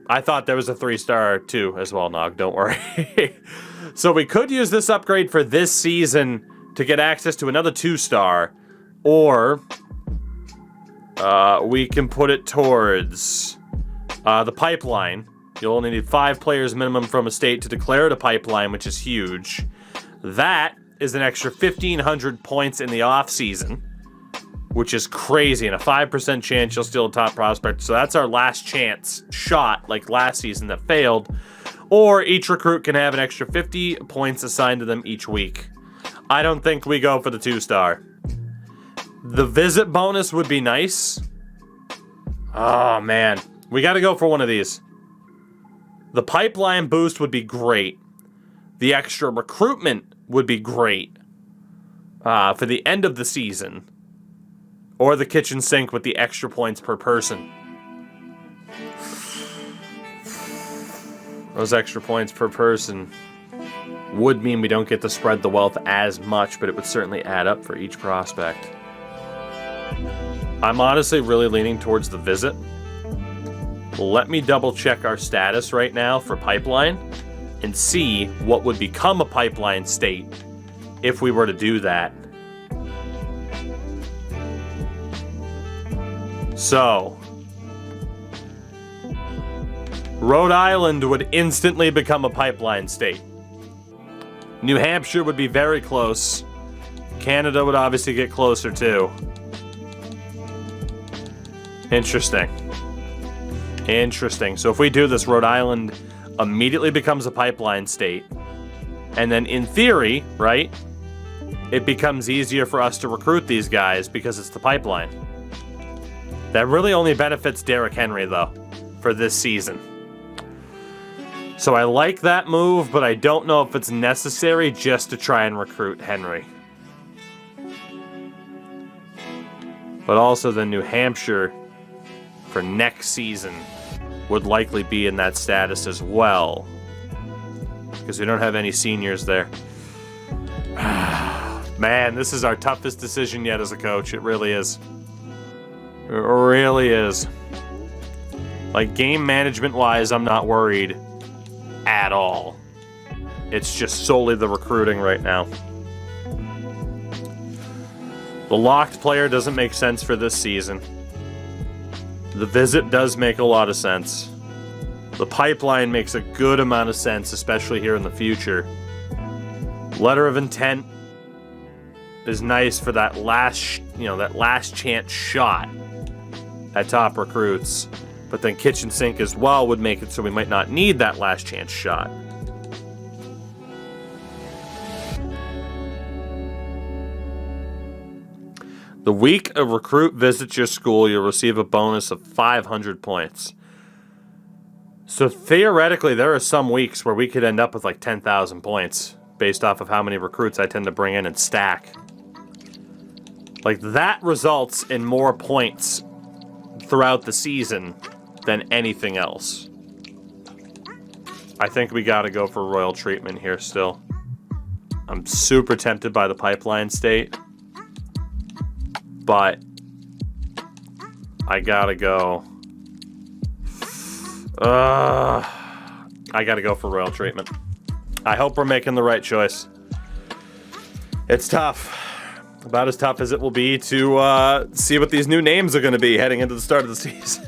I thought there was a 3-star too as well, Nog. Don't worry. So we could use this upgrade for this season to get access to another 2-star. Or we can put it towards the pipeline. You'll only need 5 players minimum from a state to declare it a pipeline, which is huge. That is an extra 1,500 points in the off-season, which is crazy, and a 5% chance you'll steal a top prospect. So that's our last chance shot, like last season that failed. Or each recruit can have an extra 50 points assigned to them each week. I don't think we go for the 2-star. The visit bonus would be nice. Oh, man. We got to go for one of these. The pipeline boost would be great. The extra recruitment would be great for the end of the season. Or the kitchen sink with the extra points per person. Those extra points per person would mean we don't get to spread the wealth as much, but it would certainly add up for each prospect. I'm honestly really leaning towards the visit. Let me double check our status right now for pipeline and see what would become a pipeline state if we were to do that. So, Rhode Island would instantly become a pipeline state. New Hampshire would be very close. Canada would obviously get closer too. Interesting. Interesting. So if we do this, Rhode Island immediately becomes a pipeline state. And then in theory, right, it becomes easier for us to recruit these guys because it's the pipeline. That really only benefits Derrick Henry, though, for this season. So I like that move, but I don't know if it's necessary just to try and recruit Henry. But also the New Hampshire for next season would likely be in that status as well. Because we don't have any seniors there. Man, this is our toughest decision yet as a coach. It really is. It really is. Like, game management-wise, I'm not worried at all. It's just solely the recruiting right now. The locked player doesn't make sense for this season. The visit does make a lot of sense. The pipeline makes a good amount of sense, especially here in the future. Letter of intent is nice for that last, that last chance shot at top recruits. But then kitchen sink as well would make it so we might not need that last chance shot. The week a recruit visits your school, you'll receive a bonus of 500 points. So theoretically, there are some weeks where we could end up with like 10,000 points based off of how many recruits I tend to bring in and stack. Like, that results in more points throughout the season than anything else. I think we gotta go for royal treatment here still. I'm super tempted by the pipeline state, but I gotta go. I gotta go for royal treatment. I hope we're making the right choice. It's tough. About as tough as it will be to see what these new names are going to be heading into the start of the season.